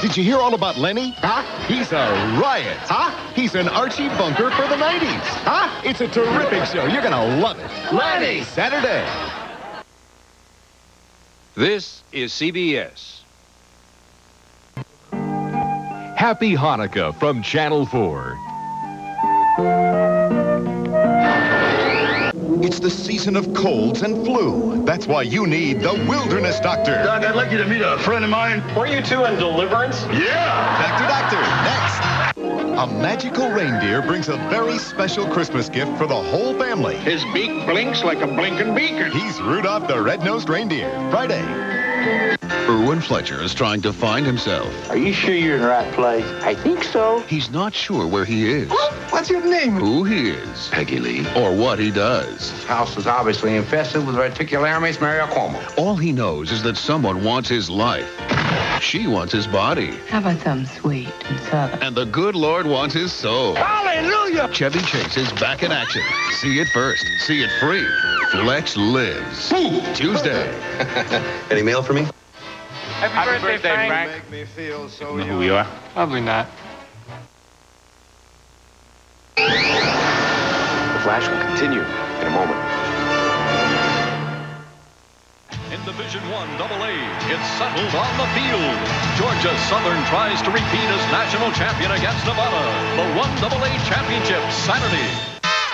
Did you hear all about Lenny? Huh? He's a riot. Huh? He's an Archie bunker for the 90s. Huh? It's a terrific show. You're going to love it. Lenny! Saturday. This is CBS. Happy Hanukkah from Channel 4. It's the season of colds and flu. That's why you need the Wilderness Doctor. Doc, I'd like you to meet a friend of mine. Were you two in Deliverance? Yeah! Doctor, next. A magical reindeer brings a very special Christmas gift for the whole family. His beak blinks like a blinking beacon. He's Rudolph the Red-Nosed Reindeer. Friday. Erwin Fletcher is trying to find himself. Are you sure you're in the right place? I think so. He's not sure where he is, What's your name? who he is, Peggy Lee, or what he does. This house is obviously infested with Reticularius mariaquoma. All he knows is that someone wants his life. She wants his body. How about something sweet and southern? And the good Lord wants his soul. Hallelujah! Chevy Chase is back in action. See it first. See it free. Flex lives. Tuesday. Any mail for me? Happy birthday, Frank. Make me feel so Know who we are? Probably not. The flash will continue in a moment. In Division I AA, it's settled on the field. Georgia Southern tries to repeat as national champion against Nevada. The 1AA championship Saturday.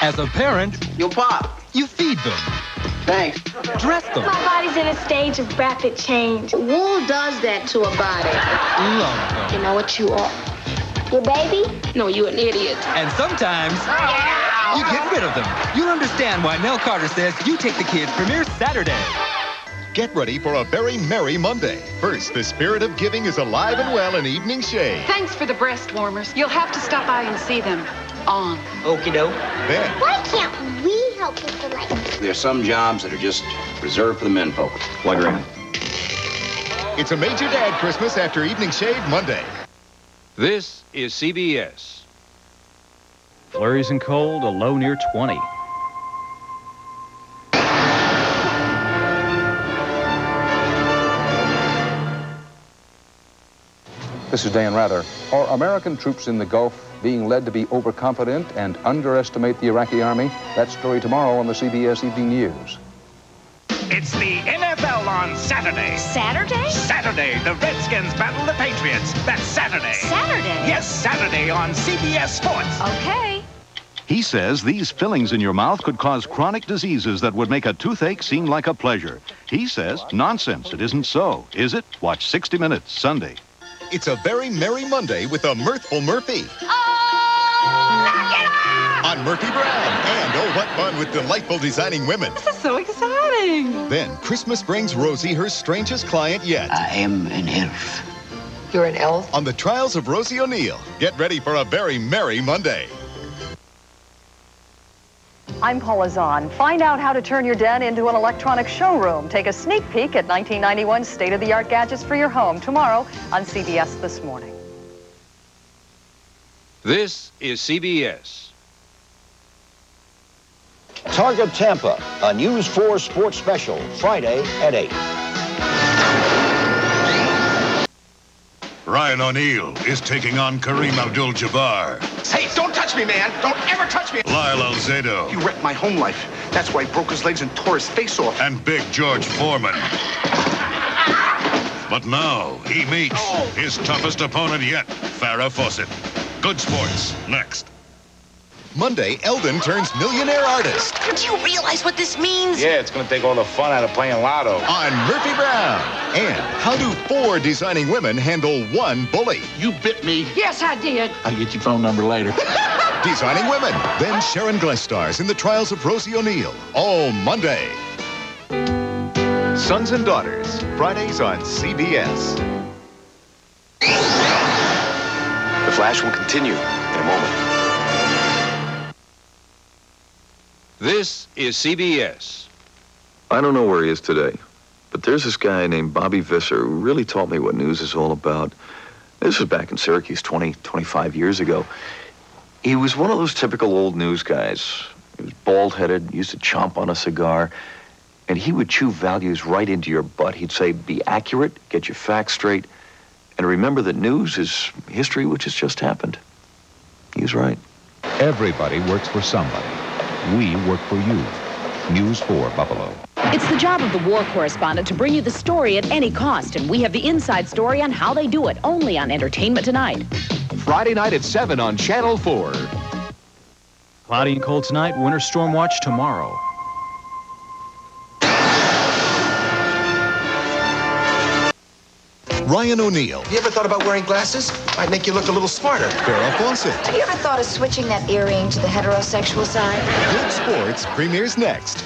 As a parent, You'll pop. you feed them, Thanks. dress them, My body's in a stage of rapid change. Wool does that to a body. love them, You know what you are? Your baby? No, you an idiot. and sometimes you get rid of them. You'll understand why Nell Carter says you take the kids premiere Saturday. Get ready for a very merry Monday. First, the spirit of giving is alive and well in Evening Shade. Thanks for the breast warmers. You'll have to stop by and see them. On. Okie doke. Then, Why can't we help people like that? There's some jobs that are just reserved for the men folk. Like her. it's a Major Dad Christmas after Evening Shade Monday. This is CBS. Flurries and cold, a low near 20. This is Dan Rather. Are American troops in the Gulf being led to be overconfident and underestimate the Iraqi army? That story tomorrow on the CBS Evening News. It's the NFL on Saturday. Saturday? Saturday, the Redskins battle the Patriots. That's Saturday. Saturday? Yes, Saturday on CBS Sports. Okay. He says these fillings in your mouth could cause chronic diseases that would make a toothache seem like a pleasure. He says, nonsense, it isn't so, is it? Watch 60 Minutes, Sunday. It's a very merry Monday with a mirthful Murphy. On Murphy Brown. And oh, what fun with delightful designing women. This is so exciting. Then Christmas brings Rosie her strangest client yet. I am an elf. You're an elf? On the Trials of Rosie O'Neill. Get ready for a very merry Monday. I'm Paula Zahn. Find out how to turn your den into an electronic showroom. Take a sneak peek at 1991's state-of-the-art gadgets for your home tomorrow on CBS This Morning. This is CBS. Target Tampa, a News 4 sports special, Friday at 8. Ryan O'Neal is taking on Kareem Abdul-Jabbar. Hey, don't touch me, man. Don't ever touch me. Lyle Alzado. You wrecked my home life. That's why he broke his legs and tore his face off. And Big George Foreman. But now he meets his toughest opponent yet, Farrah Fawcett. Good sports, next. Monday, Eldon turns millionaire artist. Do you realize what this means? Yeah, it's gonna take all the fun out of playing lotto. On Murphy Brown. And how do 4 designing women handle 1 bully? You bit me. Yes, I did. I'll get your phone number later. Designing women. Then Sharon Gless stars in the Trials of Rosie O'Neill. All Monday. Sons and Daughters. Fridays on CBS. The flash will continue in a moment. This is CBS. I don't know where he is today, but there's this guy named Bobby Visser who really taught me what news is all about. This was back in Syracuse 25 years ago. He was one of those typical old news guys. He was bald-headed, used to chomp on a cigar, and he would chew values right into your butt. He'd say, be accurate, get your facts straight, And remember that news is history which has just happened. He was right. Everybody works for somebody. We work for you. News 4 Buffalo. It's the job of the war correspondent to bring you the story at any cost, and we have the inside story on how they do it, only on Entertainment Tonight. Friday night at 7 on Channel 4. Cloudy and cold tonight, winter storm watch tomorrow. Ryan O'Neal. You ever thought about wearing glasses? Might make you look a little smarter. Farrah Fawcett. Have you ever thought of switching that earring to the heterosexual side? Good Sports premieres next.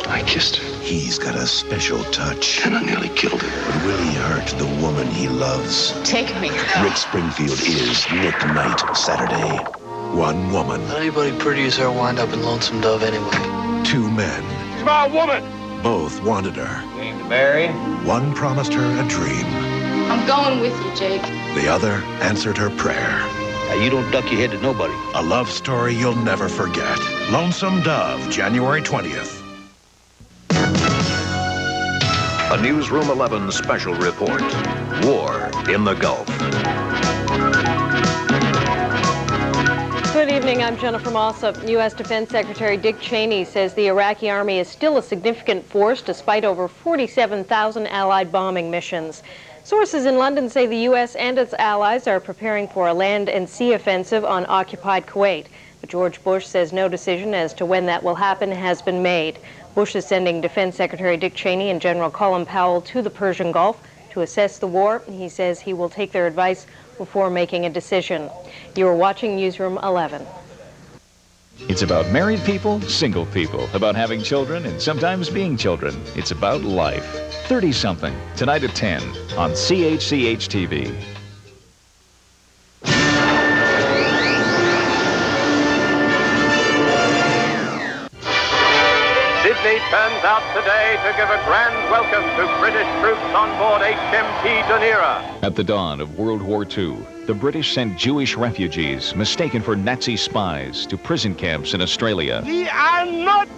I kissed her. He's got a special touch. And I nearly killed her. But will he hurt the woman he loves? Take me. Rick Springfield is Nick Knight, Saturday. One woman. Not anybody pretty as her wind up in Lonesome Dove anyway. Two men. She's my woman. Both wanted her. We aim to marry. One promised her a dream. I'm going with you, Jake. The other answered her prayer. Now, you don't duck your head to nobody. A love story you'll never forget. Lonesome Dove, January 20th. A Newsroom 11 special report. War in the Gulf. Good evening, I'm Jennifer Mossop. U.S. Defense Secretary Dick Cheney says the Iraqi army is still a significant force despite over 47,000 Allied bombing missions. Sources in London say the U.S. and its allies are preparing for a land and sea offensive on occupied Kuwait. But George Bush says no decision as to when that will happen has been made. Bush is sending Defense Secretary Dick Cheney and General Colin Powell to the Persian Gulf to assess the war. He says he will take their advice before making a decision. You are watching Newsroom 11. It's about married people, single people, about having children and sometimes being children. It's about life. 30-something, tonight at 10 on CHCH-TV. Sydney turns out today to give a grand welcome to British troops on board HMT Dunera. At the dawn of World War II, the British sent Jewish refugees, mistaken for Nazi spies, to prison camps in Australia. We are not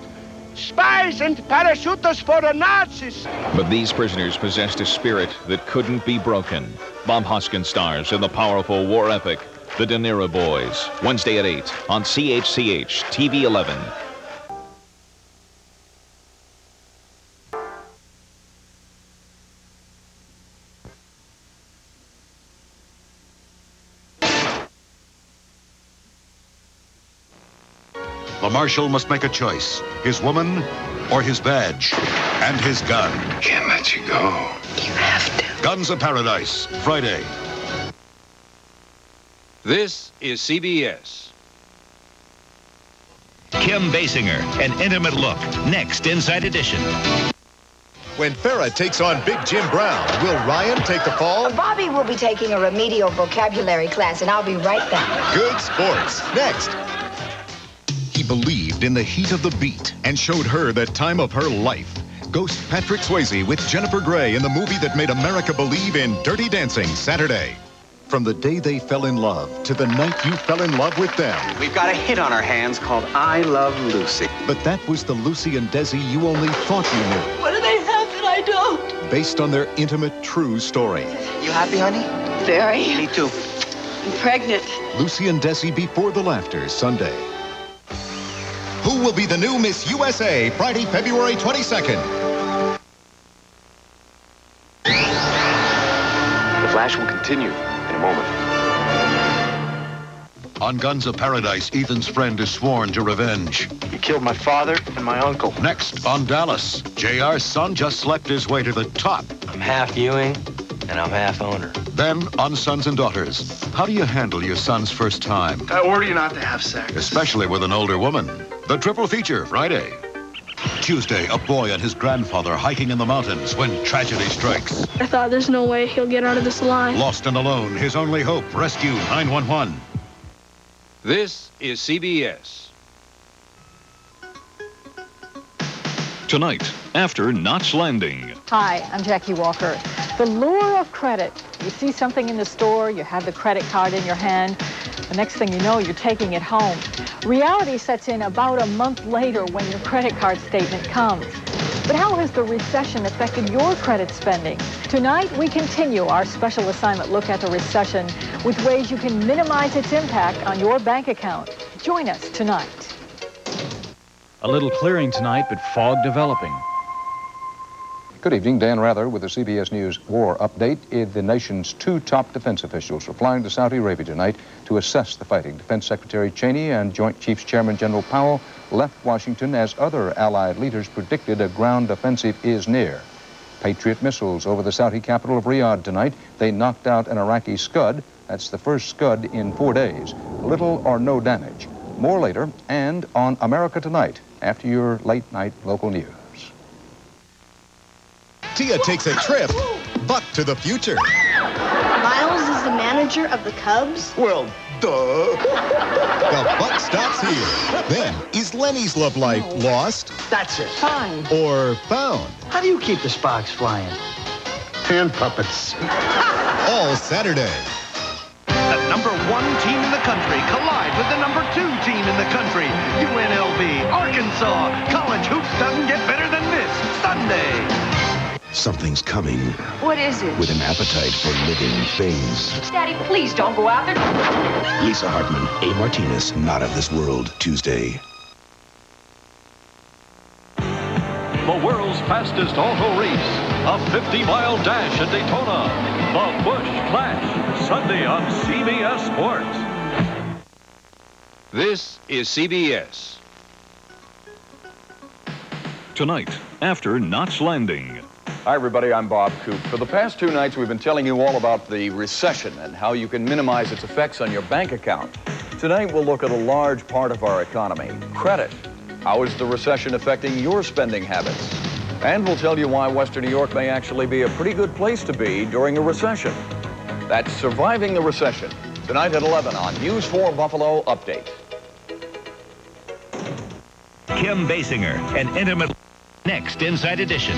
spies and parachutists for the Nazis. But these prisoners possessed a spirit that couldn't be broken. Bob Hoskins stars in the powerful war epic, The Dunera Boys, Wednesday at 8 on CHCH TV 11. The marshal must make a choice. His woman or his badge and his gun. Can't let you go. You have to. Guns of Paradise, Friday. This is CBS. Kim Basinger, an intimate look. Next, Inside Edition. When Farrah takes on Big Jim Brown, will Ryan take the fall? Bobby will be taking a remedial vocabulary class, and I'll be right back. Good Sports, next. He believed in the heat of the beat and showed her the time of her life. Ghost Patrick Swayze with Jennifer Grey in the movie that made America believe in Dirty Dancing, Saturday. From the day they fell in love to the night you fell in love with them. We've got a hit on our hands called I Love Lucy. But that was the Lucy and Desi you only thought you knew. What do they have that I don't? Based on their intimate, true story. You happy, honey? Very. Me too. I'm pregnant. Lucy and Desi Before the Laughter, Sunday. Who will be the new Miss USA, Friday, February 22nd? The flash will continue in a moment. On Guns of Paradise, Ethan's friend is sworn to revenge. You killed my father and my uncle. Next, on Dallas, JR's son just slept his way to the top. I'm half Ewing, and I'm half owner. Then, on Sons and Daughters, how do you handle your son's first time? I order you not to have sex. Especially with an older woman. The triple feature, Friday. Tuesday, a boy and his grandfather hiking in the mountains when tragedy strikes. I thought there's no way he'll get out of this alive. Lost and alone, his only hope, rescue 911. This is CBS. Tonight, after Knots Landing. Hi, I'm Jackie Walker. The lure of credit. You see something in the store, you have the credit card in your hand. The next thing you know, you're taking it home. Reality sets in about a month later when your credit card statement comes. But how has the recession affected your credit spending? Tonight, we continue our special assignment look at the recession with ways you can minimize its impact on your bank account. Join us tonight. A little clearing tonight, but fog developing. Good evening, Dan Rather with the CBS News War Update. The nation's two top defense officials are flying to Saudi Arabia tonight to assess the fighting. Defense Secretary Cheney and Joint Chiefs Chairman General Powell left Washington as other allied leaders predicted a ground offensive is near. Patriot missiles over the Saudi capital of Riyadh tonight. They knocked out an Iraqi Scud. That's the first Scud in 4 days. Little or no damage. More later and on America Tonight after your late night local news. Tia takes a trip, but to the future. Miles is the manager of the Cubs? Well, duh. The buck stops here. Then, is Lenny's love life lost? That's it. Fine. Or found? How do you keep the sparks flying? Hand puppets. All Saturday. The number 1 team in the country collide with the number 2 team in the country. UNLV, Arkansas. College hoops doesn't get better than this. Sunday. Something's coming. What is it? With an appetite for living things. Daddy, please don't go out there. Lisa Hartman, A. Martinez, Not of This World, Tuesday. The world's fastest auto race, a 50-mile dash at Daytona. The Busch Clash, Sunday on CBS Sports. This is CBS. Tonight, after Knots Landing. Hi, everybody. I'm Bob Coop. For the past 2 nights, we've been telling you all about the recession and how you can minimize its effects on your bank account. Tonight, we'll look at a large part of our economy, credit. How is the recession affecting your spending habits? And we'll tell you why Western New York may actually be a pretty good place to be during a recession. That's Surviving the Recession. Tonight at 11 on News 4 Buffalo Update. Kim Basinger, an intimate next Inside Edition.